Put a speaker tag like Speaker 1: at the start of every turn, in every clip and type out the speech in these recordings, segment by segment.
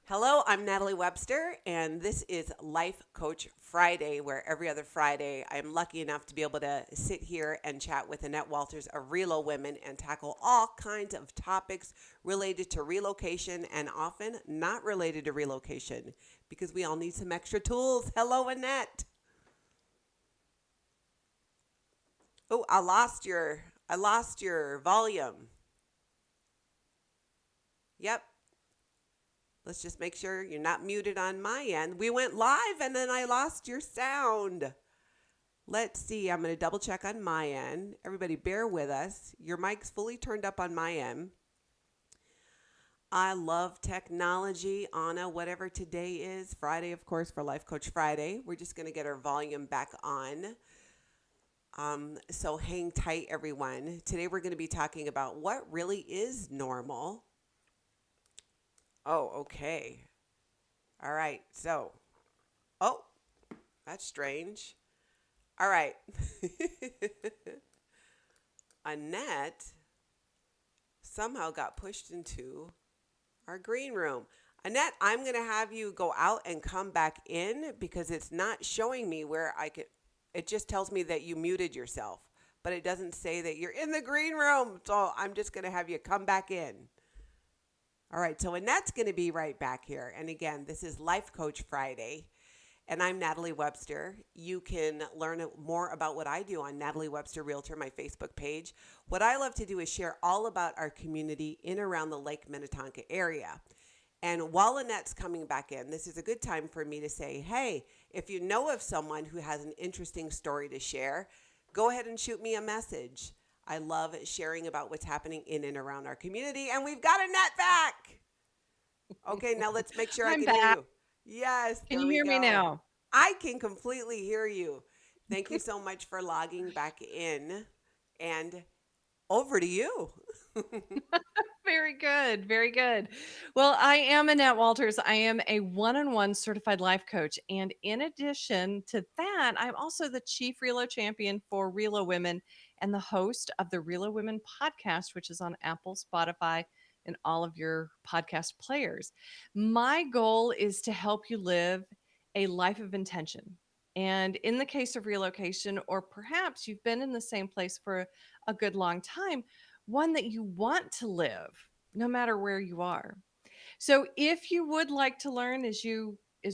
Speaker 1: Hello, I'm Natalie Webster, and this is Life Coach Friday, where every other Friday I'm lucky enough to be able to sit here and chat with Annette Walters of Relowomen and tackle all kinds of topics related to relocation and often not related to relocation because we all need some extra tools. Hello, Annette. Oh, I lost your volume. Yep. Let's just make sure you're not muted on my end. We went live and then I lost your sound. Let's see. I'm going to double check on my end. Everybody, bear with us. Your mic's fully turned up on my end. I love technology, Anna, whatever today is. Friday, of course, for Life Coach Friday. We're just going to get our volume back on. So hang tight, everyone. Today, we're going to be talking about what really is normal. Oh, okay. All right. Oh, that's strange. All right. Annette somehow got pushed into our green room. Annette, I'm going to have you go out and come back in because it's not showing me where I could. It just tells me that you muted yourself, but it doesn't say that you're in the green room. So I'm just going to have you come back in. All right. So Annette's going to be right back here. And again, this is Life Coach Friday. And I'm Natalie Webster. You can learn more about what I do on Natalie Webster Realtor, my Facebook page. What I love to do is share all about our community in around the Lake Minnetonka area. And while Annette's coming back in, this is a good time for me to say, hey, if you know of someone who has an interesting story to share, go ahead and shoot me a message. I love sharing about what's happening in and around our community. And we've got Annette back. Okay, now let's make sure I
Speaker 2: I'm
Speaker 1: can hear
Speaker 2: back.
Speaker 1: you. Yes,
Speaker 2: Can
Speaker 1: there
Speaker 2: you
Speaker 1: we
Speaker 2: hear me
Speaker 1: go.
Speaker 2: now?
Speaker 1: I can completely hear you. Thank you so much for logging back in. And over to you.
Speaker 2: Very good. Very good. Well, I am Annette Walters. I am a one-on-one certified life coach. And in addition to that, I'm also the chief Relo champion for Relo Women and the host of the Relo Women podcast, which is on Apple, Spotify, and all of your podcast players. My goal is to help you live a life of intention. And in the case of relocation, or perhaps you've been in the same place for a good long time, one that you want to live no matter where you are. So if you would like to learn as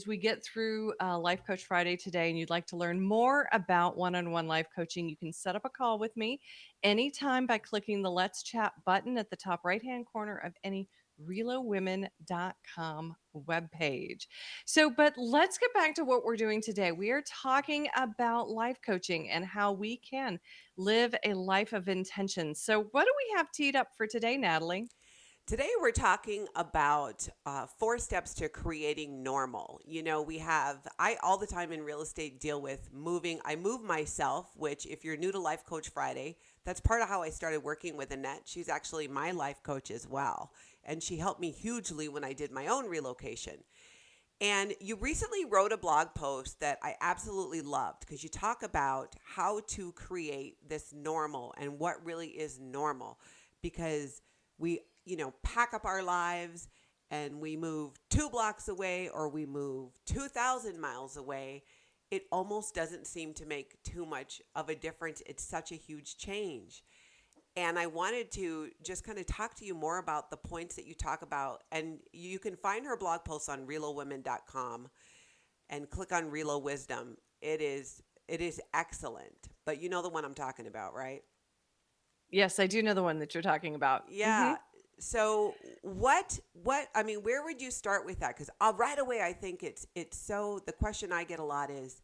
Speaker 2: we get through Life Coach Friday today and you'd like to learn more about one-on-one life coaching, you can set up a call with me anytime by clicking the Let's Chat button at the top right-hand corner of any relowomen.com webpage. So, but let's get back to what we're doing today. We are talking about life coaching and how we can live a life of intention. So, what do we have teed up for today, Natalie?
Speaker 1: Today, we're talking about 4 steps to creating normal. I all the time in real estate deal with moving. I move myself, which, if you're new to Life Coach Friday, that's part of how I started working with Annette. She's actually my life coach as well. And she helped me hugely when I did my own relocation. And you recently wrote a blog post that I absolutely loved because you talk about how to create this normal and what really is normal because we pack up our lives and we move 2 blocks away or we move 2,000 miles away. It almost doesn't seem to make too much of a difference. It's such a huge change. And I wanted to just kind of talk to you more about the points that you talk about. And you can find her blog post on relowomen.com and click on Relo Wisdom. It is excellent. But you know the one I'm talking about, right?
Speaker 2: Yes, I do know the one that you're talking about.
Speaker 1: Yeah. So what I mean, where would you start with that? Because right away I think it's so the question I get a lot is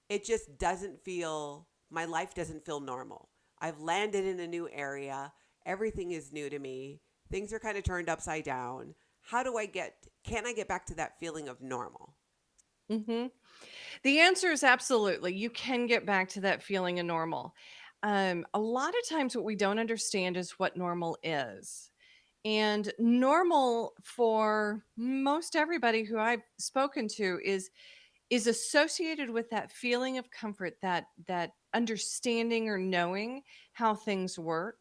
Speaker 1: it just doesn't feel my life doesn't feel normal. I've landed in a new area. Everything is new to me. Things are kind of turned upside down. How do I get can I get back to that feeling of normal?
Speaker 2: hmm The answer is absolutely. You can get back to that feeling of normal. A lot of times, what we don't understand is what normal is. And normal for most everybody who I've spoken to is associated with that feeling of comfort, that understanding or knowing how things work.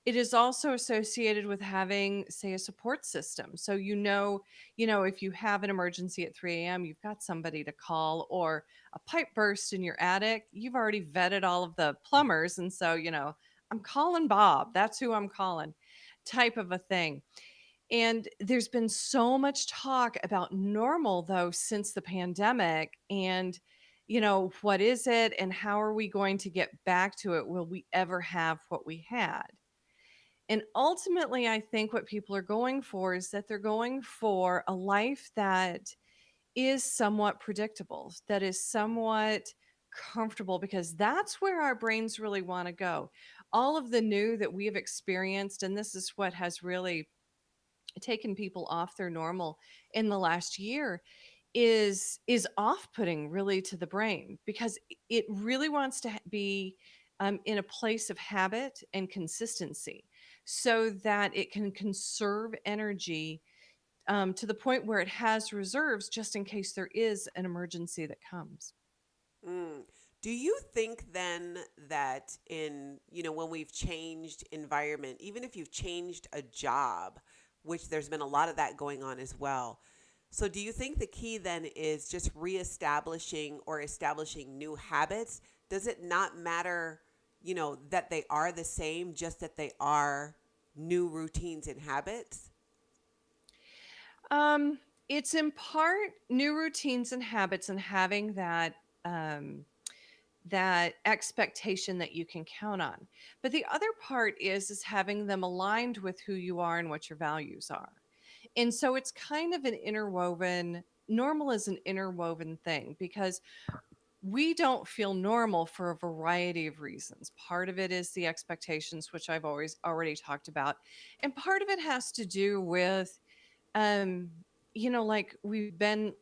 Speaker 2: It is also associated with having, say, a support system. So if you have an emergency at 3 a.m., you've got somebody to call, or a pipe burst in your attic, you've already vetted all of the plumbers. And so, I'm calling Bob. That's who I'm calling, type of a thing. And there's been so much talk about normal, though, since the pandemic. And, what is it and how are we going to get back to it? Will we ever have what we had? And ultimately, I think what people are going for is that they're going for a life that is somewhat predictable, that is somewhat comfortable, because that's where our brains really want to go. All of the new that we have experienced, and this is what has really taken people off their normal in the last year, is off-putting really to the brain, because it really wants to be in a place of habit and consistency, so that it can conserve energy to the point where it has reserves just in case there is an emergency that comes.
Speaker 1: Mm. Do you think then that when we've changed environment, even if you've changed a job, which there's been a lot of that going on as well. So do you think the key then is just reestablishing or establishing new habits? Does it not matter, that they are the same, just that they are new routines and habits?
Speaker 2: Um, it's in part new routines and habits, and having um, that expectation that you can count on. But the other part is having them aligned with who you are and what your values are. And so it's kind of an interwoven, normal is an interwoven thing, because we don't feel normal for a variety of reasons. Part of it is the expectations, which I've always already talked about. And part of it has to do with, um, like we've been,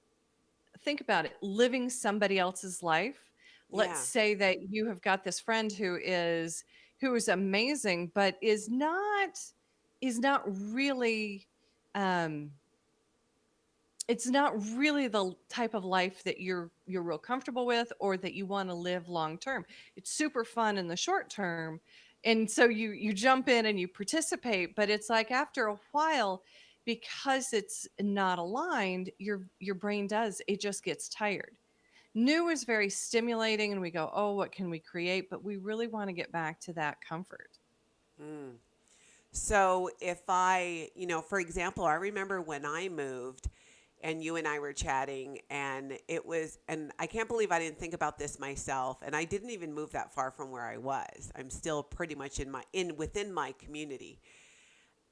Speaker 2: think about it, living somebody else's life. Let's
Speaker 1: Yeah.
Speaker 2: say that you have got this friend who is amazing, but is not really, um it's not really the type of life that you're real comfortable with, or that you want to live long term. It's super fun in the short term, and so you jump in and you participate, but it's like after a while, because it's not aligned, your brain does, it just gets tired. New is very stimulating, and we go, oh, what can we create? But we really want to get back to that comfort.
Speaker 1: Mm. So if for example, I remember when I moved and you and I were chatting and I can't believe I didn't think about this myself. And I didn't even move that far from where I was. I'm still pretty much within my community.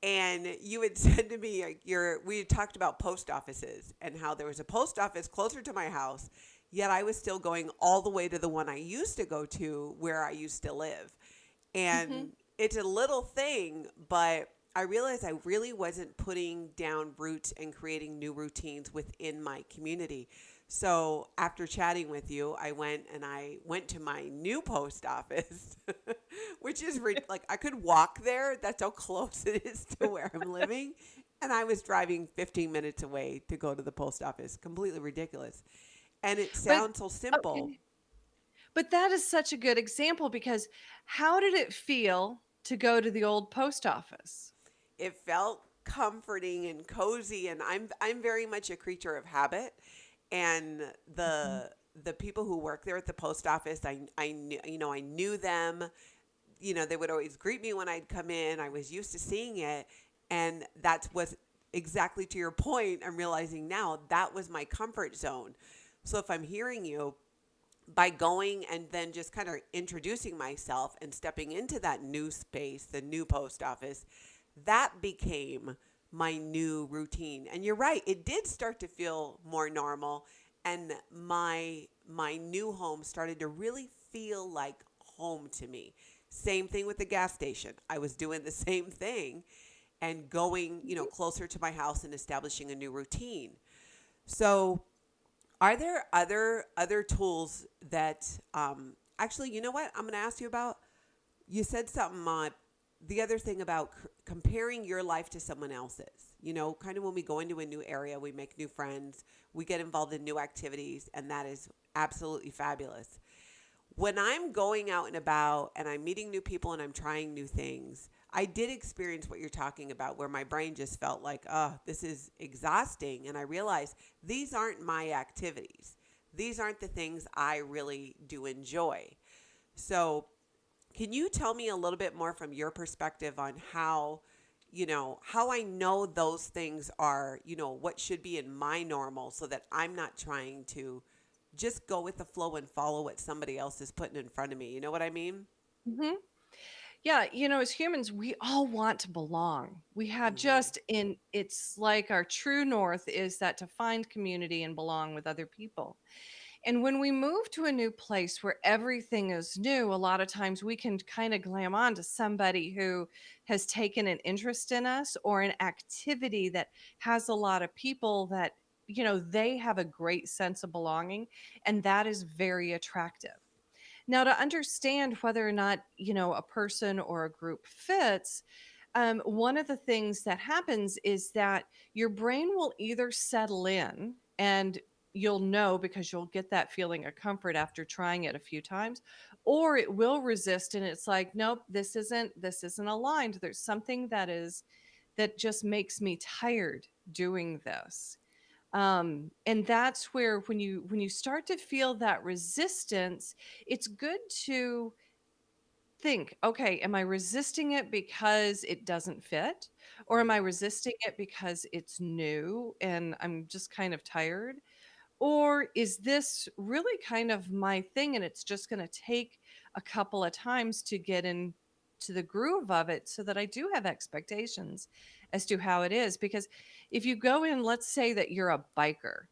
Speaker 1: And you had said to me, like, we had talked about post offices and how there was a post office closer to my house, yet I was still going all the way to the one I used to go to where I used to live.
Speaker 2: Hmm.
Speaker 1: And it's a little thing, but I realized I really wasn't putting down roots and creating new routines within my community. So after chatting with you, I went to my new post office, which is like I could walk there. That's how close it is to where I'm living. And I was driving 15 minutes away to go to the post office. Completely ridiculous. And it
Speaker 2: But
Speaker 1: sounds so simple.
Speaker 2: okay. But that is such a good example, because how did it feel to go to the old post office?
Speaker 1: It felt comforting and cozy, and I'm very much a creature of habit. And
Speaker 2: Mhm.
Speaker 1: the people who work there at the post office, I knew, I knew them. They would always greet me when I'd come in. I was used to seeing it, and that was exactly to your point. I'm realizing now that was my comfort zone. So if I'm hearing you, by going and then just kind of introducing myself and stepping into that new space, the new post office, that became my new routine. And you're right, it did start to feel more normal, and my new home started to really feel like home to me. Same thing with the gas station. I was doing the same thing and going, closer to my house and establishing a new routine. So are there other tools that actually, you know what? I'm going to ask you about. You said something the other thing about comparing your life to someone else's. Kind of when we go into a new area, we make new friends, we get involved in new activities, and that is absolutely fabulous. When I'm going out and about and I'm meeting new people and I'm trying new things, I did experience what you're talking about, where my brain just felt like, oh, this is exhausting. And I realized these aren't my activities. These aren't the things I really do enjoy. So, can you tell me a little bit more from your perspective on how, how I know those things are, what should be in my normal so that I'm not trying to just go with the flow and follow what somebody else is putting in front of me. You know what I mean?
Speaker 2: Mhm. Yeah, as humans, we all want to belong. We have
Speaker 1: Mm-hmm.
Speaker 2: it's like our true north is that to find community and belong with other people. And when we move to a new place where everything is new, a lot of times we can kind of glam on to somebody who has taken an interest in us or an activity that has a lot of people that, they have a great sense of belonging. And that is very attractive. Now, to understand whether or not, a person or a group fits, one of the things that happens is that your brain will either settle in and you'll know because you'll get that feeling of comfort after trying it a few times, or it will resist and it's like, nope, this isn't aligned. There's something that just makes me tired doing this. And that's where when you start to feel that resistance, it's good to think, okay, am I resisting it because it doesn't fit, or am I resisting it because it's new and I'm just kind of tired, or is this really kind of my thing and it's just going to take a couple of times to get in to the groove of it so that I do have expectations as to how it is? Because if you go in, let's say that you're a biker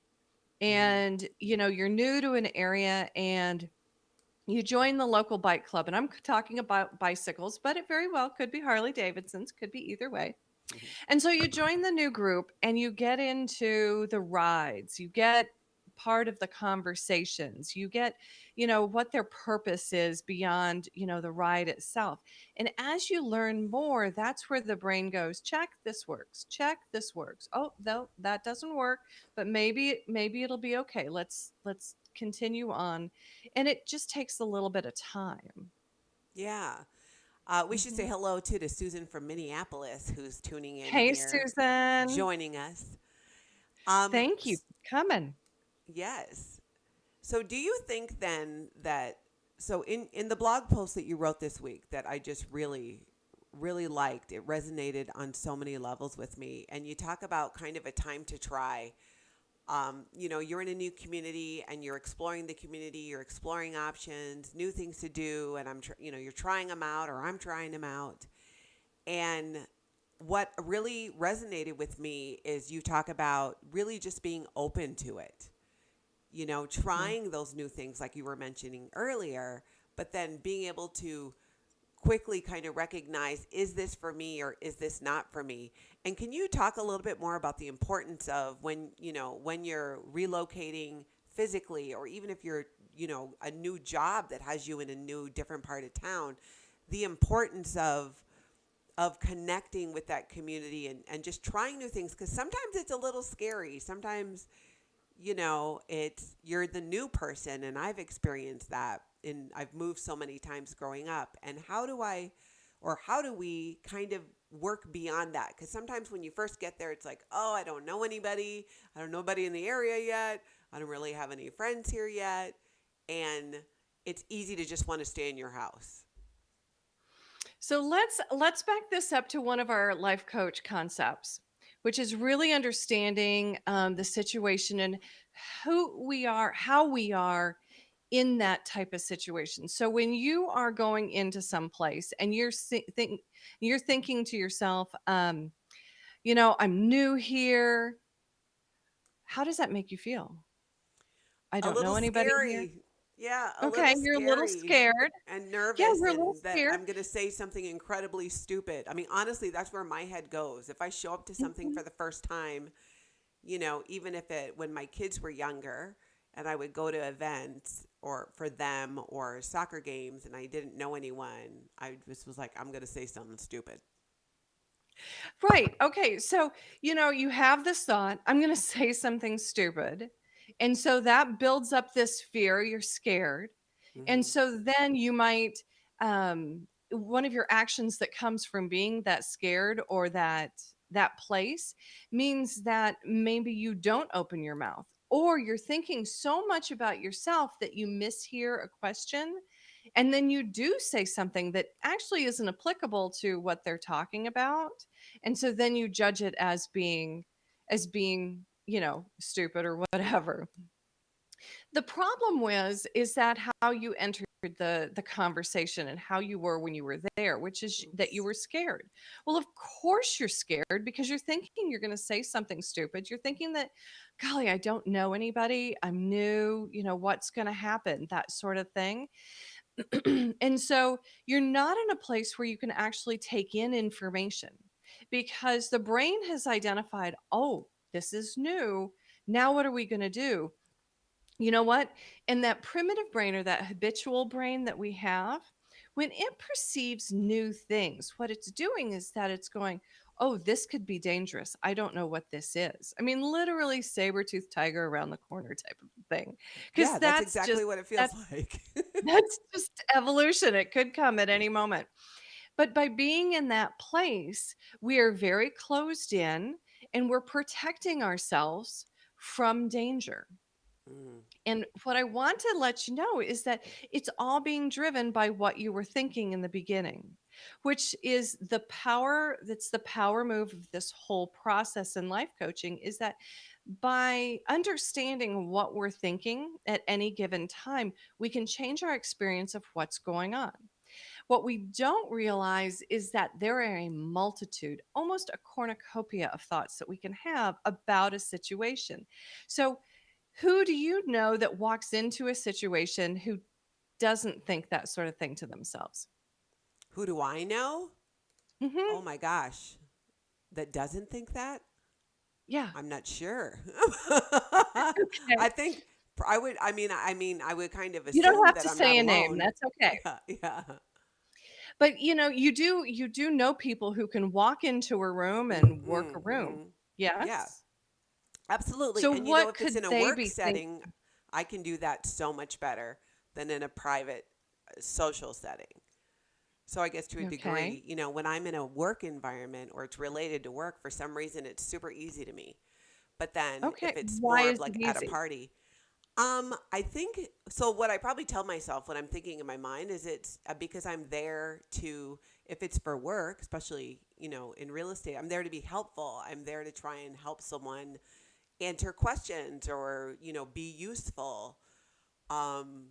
Speaker 1: Mm-hmm.
Speaker 2: and you're new to an area and you join the local bike club, and I'm talking about bicycles, but it very well could be Harley Davidsons, could be either way.
Speaker 1: Mm-hmm.
Speaker 2: And so you join the new group and you get into the rides, you get part of the conversations, you get, what their purpose is beyond, the ride itself. And as you learn more, that's where the brain goes, check, this works, check, this works. Oh, no, that doesn't work, but maybe it'll be okay. Let's continue on. And it just takes a little bit of time.
Speaker 1: Yeah. We should say
Speaker 2: Mhm.
Speaker 1: hello too to Susan from Minneapolis, who's tuning in
Speaker 2: Hey,
Speaker 1: here,
Speaker 2: Susan.
Speaker 1: joining us. Um,
Speaker 2: Thank you
Speaker 1: s-
Speaker 2: for coming.
Speaker 1: yes. So, do you think then that in the blog post that you wrote this week that I just really liked, it resonated on so many levels with me, and you talk about kind of a time to try. You're in a new community and you're exploring the community, you're exploring options, new things to do, and you're trying them out, or I'm trying them out. And what really resonated with me is you talk about really just being open to it,
Speaker 2: Mhm.
Speaker 1: trying those new things like you were mentioning earlier, but then being able to quickly kind of recognize, is this for me or is this not for me? And can you talk a little bit more about the importance of when you're relocating physically, or even if you're, a new job that has you in a new different part of town, the importance of connecting with that community and just trying new things, because sometimes it's a little scary. Sometimes, it's you're the new person, and I've experienced that, and I've moved so many times growing up. And how do we kind of work beyond that? Because sometimes when you first get there, it's like, oh, I don't know anybody. I don't know anybody in the area yet. I don't really have any friends here yet. And it's easy to just want to stay in your house.
Speaker 2: So let's back this up to one of our life coach concepts, which is really understanding the situation and who we are, how we are in that type of situation. So when you are going into some place and you're thinking to yourself, I'm new here. How does that make you feel? I
Speaker 1: A
Speaker 2: don't
Speaker 1: little
Speaker 2: know anybody here.
Speaker 1: scary. Yeah, a
Speaker 2: Okay,
Speaker 1: little
Speaker 2: you're a little
Speaker 1: scary
Speaker 2: scared.
Speaker 1: and
Speaker 2: Yeah,
Speaker 1: nervous,
Speaker 2: you're a little
Speaker 1: and that
Speaker 2: scared.
Speaker 1: I'm going to say something incredibly stupid. I mean, honestly, that's where my head goes. If I show up to something
Speaker 2: Mhm.
Speaker 1: for the first time, even if when my kids were younger and I would go to events or for them or soccer games and I didn't know anyone, I just was like, I'm going to say something stupid.
Speaker 2: Right. Okay. So, you have this thought, I'm going to say something stupid. And so that builds up this fear. You're scared. And
Speaker 1: Hmm.
Speaker 2: so then you might one of your actions that comes from being that scared or that place means that maybe you don't open your mouth, or you're thinking so much about yourself that you mishear a question, and then you do say something that actually isn't applicable to what they're talking about, and so then you judge it as being stupid or whatever. The problem was is that how you entered the conversation and how you were when you were there, which is that you
Speaker 1: Oops.
Speaker 2: were scared. Well, of course you're scared because you're thinking you're going to say something stupid. You're thinking that, golly, I don't know anybody. I'm new. What's going to happen? That sort of thing. And so you're not in a place where you can actually take in information because the brain has identified, oh, this is new. Now, what are we going to do? You know what? In that primitive brain or that habitual brain that we have, when it perceives new things, what it's doing is that it's going, oh, this could be dangerous. I don't know what this is. I mean, literally saber-toothed tiger around the corner type of thing. Because
Speaker 1: Yeah, that's exactly what it feels
Speaker 2: that's
Speaker 1: like.
Speaker 2: that's just evolution. It could come at any moment. But by being in that place, we are very closed in and we're protecting ourselves from danger.
Speaker 1: Mm.
Speaker 2: And what I want to let you know is that it's all being driven by what you were thinking in the beginning, which is the power move of this whole process in life coaching is that by understanding what we're thinking at any given time, we can change our experience of what's going on. What we don't realize is that there are a multitude, almost a cornucopia of thoughts that we can have about a situation. So, who do you know that walks into a situation who doesn't think that sort of thing to themselves?
Speaker 1: Who do I know?
Speaker 2: Hmm.
Speaker 1: Oh my gosh. That doesn't think that?
Speaker 2: Yeah.
Speaker 1: I'm not sure.
Speaker 2: Okay.
Speaker 1: I think I would kind of
Speaker 2: You don't
Speaker 1: assume
Speaker 2: have
Speaker 1: that
Speaker 2: to
Speaker 1: I'm not
Speaker 2: say a name.
Speaker 1: alone.
Speaker 2: That's okay.
Speaker 1: Yeah, yeah.
Speaker 2: But you do know people who can walk into a room and work a
Speaker 1: Mhm,
Speaker 2: room.
Speaker 1: mhm. Yeah,
Speaker 2: Yes.
Speaker 1: absolutely.
Speaker 2: So
Speaker 1: And
Speaker 2: what
Speaker 1: if it's
Speaker 2: could
Speaker 1: in a
Speaker 2: they
Speaker 1: work
Speaker 2: be thinking?
Speaker 1: setting, I can do that so much better than in a private social setting. So I guess to a
Speaker 2: Okay.
Speaker 1: degree, when I'm in a work environment or it's related to work, for some reason it's super easy to me. But then
Speaker 2: Okay.
Speaker 1: if it's
Speaker 2: Why
Speaker 1: more of
Speaker 2: is it
Speaker 1: like at a
Speaker 2: easy?
Speaker 1: party, I think so. What I probably tell myself when I'm thinking in my mind is it's because I'm there to, if it's for work, especially, in real estate, I'm there to be helpful. I'm there to try and help someone answer questions or, be useful. Um,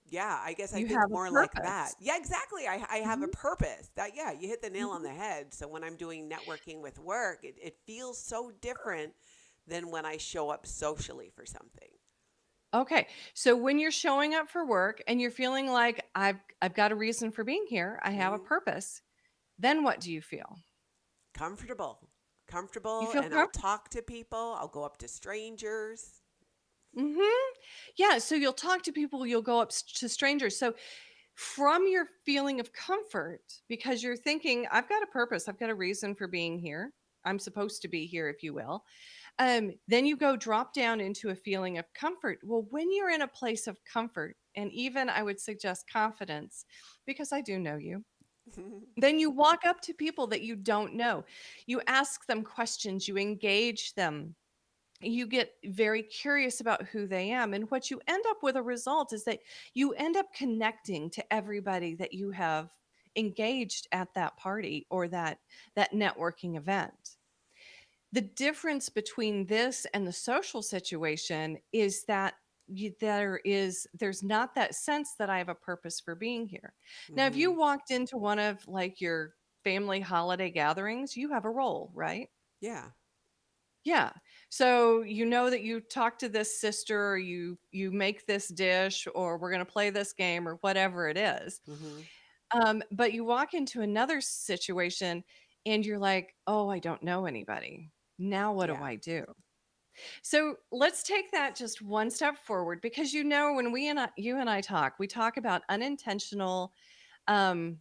Speaker 1: yeah, I guess I
Speaker 2: You
Speaker 1: think
Speaker 2: have a
Speaker 1: more like that.
Speaker 2: purpose.
Speaker 1: Yeah, exactly. I have a
Speaker 2: Mhm,
Speaker 1: purpose that, yeah, you hit the nail on
Speaker 2: mhm.
Speaker 1: the head. So when I'm doing networking with work, it feels so different than when I show up socially for something.
Speaker 2: Okay. So when you're showing up for work and you're feeling like I've got a reason for being here, I have a
Speaker 1: Hmm.
Speaker 2: purpose, then what do you feel?
Speaker 1: Comfortable.
Speaker 2: You
Speaker 1: Comfortable,
Speaker 2: feel
Speaker 1: and I'll
Speaker 2: comfortable.
Speaker 1: talk to people. I'll go up to strangers.
Speaker 2: Mhm. Yeah, so you'll talk to people, you'll go up to strangers. So from your feeling of comfort, because you're thinking, I've got a purpose, I've got a reason for being here. I'm supposed to be here, if you will. Then you go drop down into a feeling of comfort. Well, when you're in a place of comfort, and even I would suggest confidence, because I do know you, then you walk up to people that you don't know. You ask them questions, you engage them, you get very curious about who they am. And what you end up with a result is that you end up connecting to everybody that you have engaged at that party or that networking event. The difference between this and the social situation is that there's not that sense that I have a purpose for being here. Now, if you
Speaker 1: Hmm.
Speaker 2: walked into one of like your family holiday gatherings, you have a role, right?
Speaker 1: Yeah.
Speaker 2: Yeah. So you know that you talk to this sister, or you make this dish, or we're going to play this game, or whatever it is.
Speaker 1: Hmm.
Speaker 2: But you walk into another situation, and you're like, oh, I don't know anybody. Now what do
Speaker 1: Yeah.
Speaker 2: I do? So let's take that just one step forward because when you and I talk, we talk about unintentional um,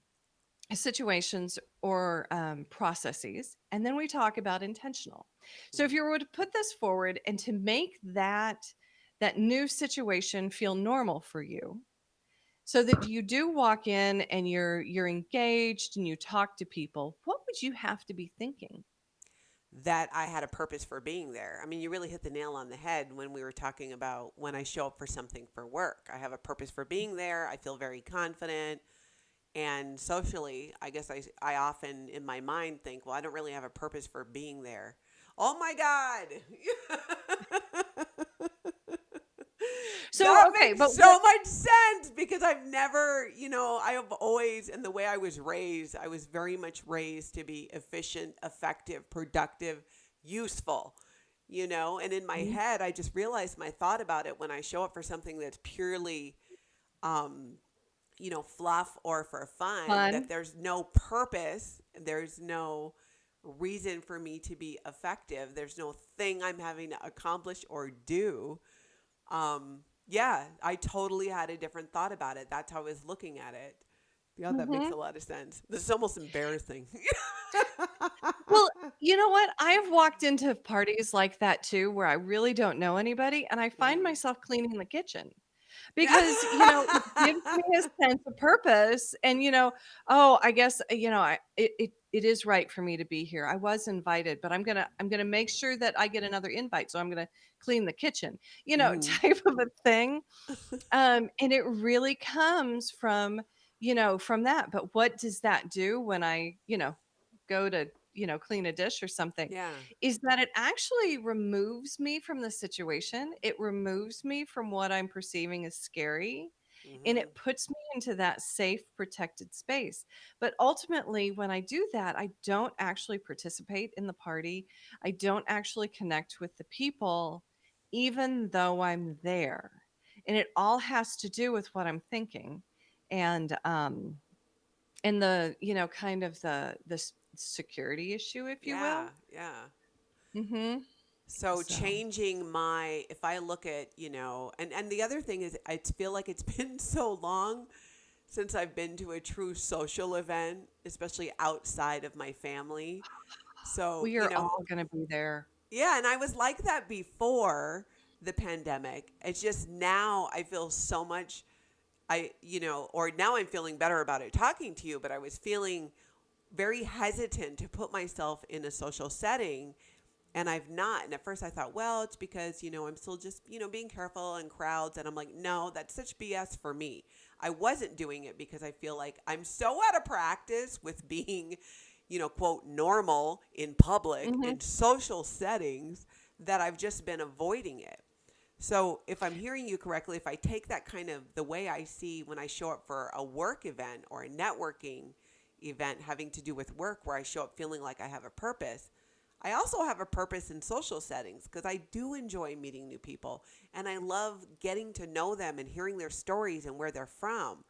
Speaker 2: situations or processes, and then we talk about intentional. So if
Speaker 1: Mm.
Speaker 2: you were to put this forward and to make that new situation feel normal for you, So that you do walk in and you're engaged and you talk to people, what would you have to be thinking?
Speaker 1: That I had a purpose for being there. I mean, you really hit the nail on the head when we were talking about when I show up for something for work. I have a purpose for being there. I feel very confident. And socially, I guess I often in my mind think, well, I don't really have a purpose for being there. Oh my God.
Speaker 2: So
Speaker 1: That
Speaker 2: okay,
Speaker 1: makes
Speaker 2: but what
Speaker 1: so much sense because I've never, I have always, and the way I was raised, I was very much raised to be efficient, effective, productive, useful, and in my
Speaker 2: Mhm.
Speaker 1: head, I just realized my thought about it when I show up for something that's purely, um, fluff or for fun, that
Speaker 2: Fun?
Speaker 1: there's no purpose, there's no reason for me to be effective, there's no thing I'm having to accomplish or do. Yeah, I totally had a different thought about it. That's how I was looking at it. Yeah, that makes
Speaker 2: Mhm.
Speaker 1: a lot of sense. This is almost embarrassing.
Speaker 2: Well, you know what? I've walked into parties like that too, where I really don't know anybody, and I find
Speaker 1: Mhm.
Speaker 2: myself cleaning the kitchen because, it gives me a sense of purpose and, oh, I guess, it is right for me to be here. I was invited, but I'm gonna make sure that I get another invite, so I'm gonna clean the kitchen,
Speaker 1: Mhm.
Speaker 2: type of a thing. And it really comes from, from that. But what does that do when I, go to, clean a dish or something?
Speaker 1: Yeah.
Speaker 2: Is that it actually removes me from the situation. It removes me from what I'm perceiving as scary. And
Speaker 1: Mhm.
Speaker 2: it puts me into that safe, protected space. But ultimately, when I do that, I don't actually participate in the party. I don't actually connect with the people, even though I'm there, and it all has to do with what I'm thinking, and the kind of the security issue, if you will.
Speaker 1: Yeah. Yeah.
Speaker 2: Mm-hmm.
Speaker 1: So
Speaker 2: So
Speaker 1: changing if I look at, and the other thing is I feel like it's been so long since I've been to a true social event, especially outside of my family. So,
Speaker 2: we are all going to be there.
Speaker 1: yeah, and I was like that before the pandemic. It's just now I feel so much or now I'm feeling better about it talking to you, but I was feeling very hesitant to put myself in a social setting and I've not. And at first I thought, well, it's because, I'm still just, being careful in crowds and I'm like, no, that's such BS for me. I wasn't doing it because I feel like I'm so out of practice with being quote, normal in public
Speaker 2: Hmm.
Speaker 1: in social settings that I've just been avoiding it. So, if I'm hearing you correctly, if I take that kind of the way I see when I show up for a work event or a networking event having to do with work, where I show up feeling like I have a purpose, I also have a purpose in social settings because I do enjoy meeting new people and I love getting to know them and hearing their stories and where they're from.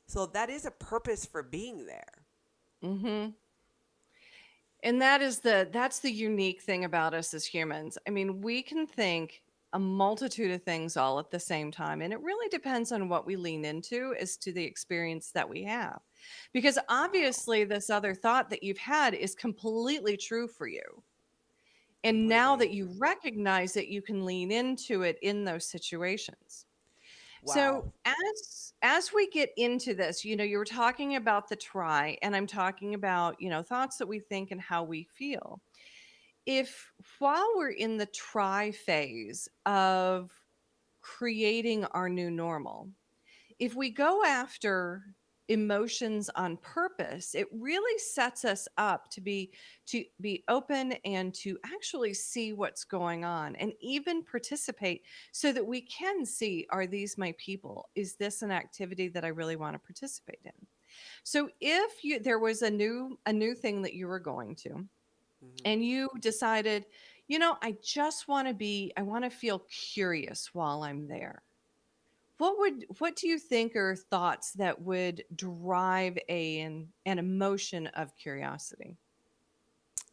Speaker 1: So, that is a purpose for being there.
Speaker 2: Hmm. And that's the unique thing about us as humans. I mean, we can think a multitude of things all at the same time, and it really depends on what we lean into as to the experience that we have. Because
Speaker 1: Wow.
Speaker 2: obviously this other thought that you've had is completely true for you. And now that
Speaker 1: Completely.
Speaker 2: you recognize it, you can lean into it in those situations. So
Speaker 1: Wow.
Speaker 2: as we get into this, you were talking about the try, and I'm talking about, thoughts that we think and how we feel. If while we're in the try phase of creating our new normal, if we go after emotions on purpose, it really sets us up to be open and to actually see what's going on and even participate so that we can see, are these my people? Is this an activity that I really want to participate in? So if there was a new thing that you were going to,
Speaker 1: Hmm.
Speaker 2: and you decided, I want to feel curious while I'm there, what do you think are thoughts that would drive an emotion of curiosity?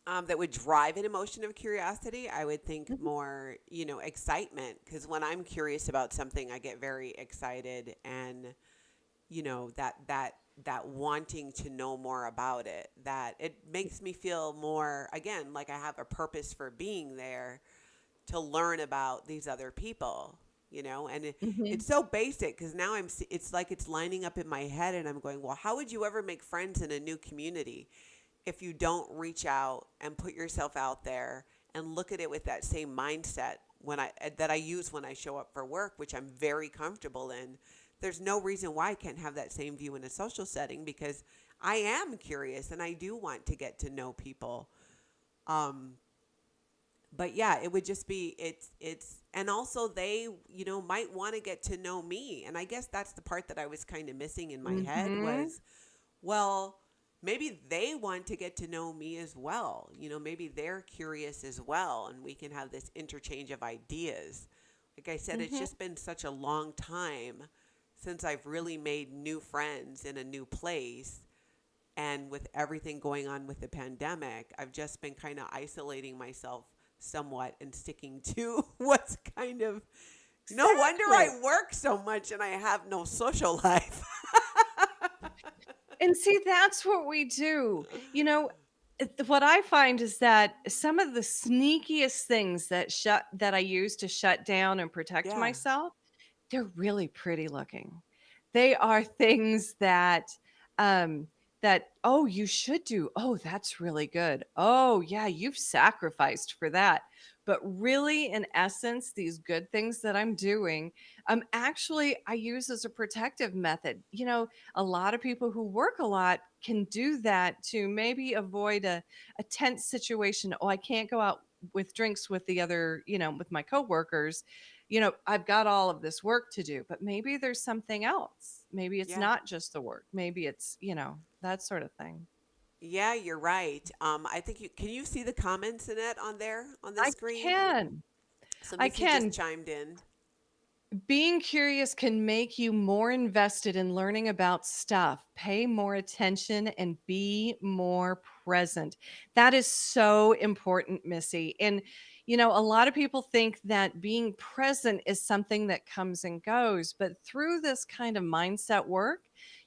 Speaker 1: That would drive an emotion of curiosity. I would think
Speaker 2: Mhm.
Speaker 1: more, excitement. Because when I'm curious about something, I get very excited, and that wanting to know more about it. That it makes me feel more, again, like I have a purpose for being there to learn about these other people. and
Speaker 2: Mhm.
Speaker 1: it's so basic because now it's like it's lining up in my head and I'm going, well, how would you ever make friends in a new community if you don't reach out and put yourself out there and look at it with that same mindset that I use when I show up for work, which I'm very comfortable in. There's no reason why I can't have that same view in a social setting because I am curious and I do want to get to know people. Um, but yeah, it would just be and also they, might want to get to know me. And I guess that's the part that I was kind of missing in my head
Speaker 2: Mhm.
Speaker 1: was, well, maybe they want to get to know me as well. Maybe they're curious as well and we can have this interchange of ideas. Like I said, it's
Speaker 2: Mhm.
Speaker 1: just been such a long time since I've really made new friends in a new place. And with everything going on with the pandemic, I've just been kind of isolating myself somewhat and sticking to what's kind of no wonder
Speaker 2: Exactly.
Speaker 1: I work so much and I have no social life.
Speaker 2: And see, that's what we do. What I find is that some of the sneakiest things that I use to shut down and protect
Speaker 1: Yeah.
Speaker 2: myself, they're really pretty looking. They are things um, that, "Oh, you should do. Oh, that's really good. Oh, yeah, you've sacrificed for that." But really, in essence, these good things that I'm doing, actually I use as a protective method. A lot of people who work a lot can do that to maybe avoid a tense situation. Oh, I can't go out with drinks with the other, with my coworkers. I've got all of this work to do, but maybe there's something else. Maybe it's
Speaker 1: Yeah.
Speaker 2: not just the work. Maybe it's, that sort of thing.
Speaker 1: Yeah, you're right. I think can you see the comments, Annette, on there on the
Speaker 2: I
Speaker 1: screen?
Speaker 2: can.
Speaker 1: So
Speaker 2: I
Speaker 1: Missy just
Speaker 2: can.
Speaker 1: chimed in.
Speaker 2: Being curious can make you more invested in learning about stuff, pay more attention, and be more present. That is so important, Missy. And, a lot of people think that being present is something that comes and goes, but through this kind of mindset work,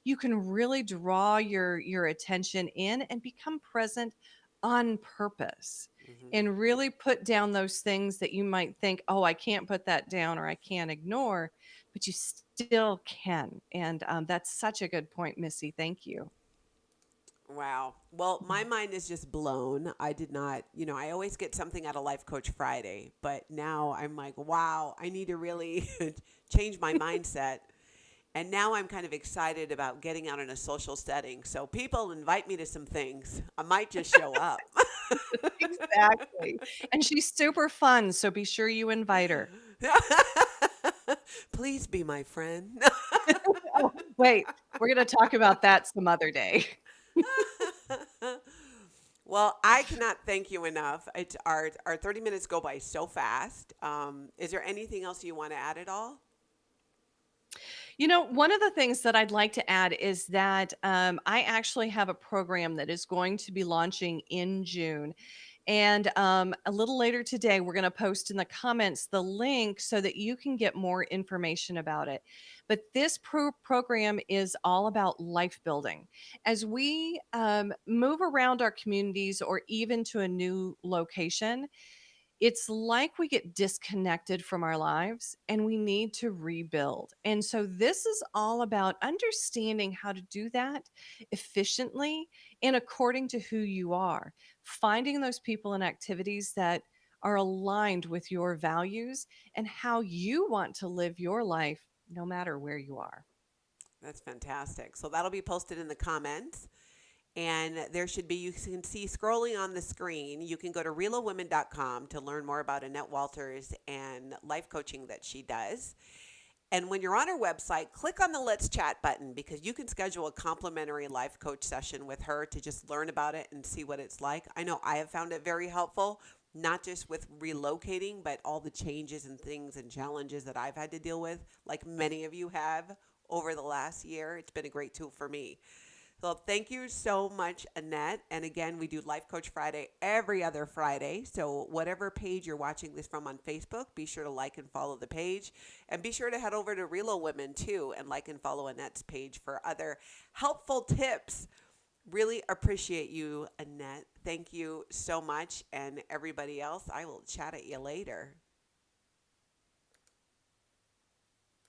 Speaker 2: you can really draw your attention in and become present on purpose
Speaker 1: Hmm.
Speaker 2: and really put down those things that you might think, oh, I can't put that down or I can't ignore, but you still can. And that's such a good point, Missy. Thank you.
Speaker 1: Wow. Well, my mind is just blown. I did not, I always get something out of Life Coach Friday, but now I'm like, wow, I need to really change my mindset. And now I'm kind of excited about getting out in a social setting. So people invite me to some things. I might just show up.
Speaker 2: Exactly. And she's super fun. So be sure you invite her.
Speaker 1: Please be my friend.
Speaker 2: Oh, wait, we're going to talk about that some other day.
Speaker 1: Well, I cannot thank you enough. It's our 30 minutes go by so fast. Is there anything else you want to add at all?
Speaker 2: One of the things that I'd like to add is that I actually have a program that is going to be launching in June. And a little later today, we're going to post in the comments the link so that you can get more information about it. But this program is all about life building. As we move around our communities or even to a new location, it's like we get disconnected from our lives and we need to rebuild. And so, this is all about understanding how to do that efficiently and according to who you are, finding those people and activities that are aligned with your values and how you want to live your life, no matter where you are.
Speaker 1: That's fantastic. So that'll be posted in the comments. And there should be, you can see scrolling on the screen, you can go to relowomen.com to learn more about Annette Walters and life coaching that she does. And when you're on her website, click on the Let's Chat button because you can schedule a complimentary life coach session with her to just learn about it and see what it's like. I know I have found it very helpful, not just with relocating, but all the changes and things and challenges that I've had to deal with, like many of you have over the last year. It's been a great tool for me. So thank you so much, Annette. And again, we do Life Coach Friday every other Friday. So whatever page you're watching this from on Facebook, be sure to like and follow the page. And be sure to head over to Relowomen too and like and follow Annette's page for other helpful tips. Really appreciate you, Annette. Thank you so much. And everybody else, I will chat at you later.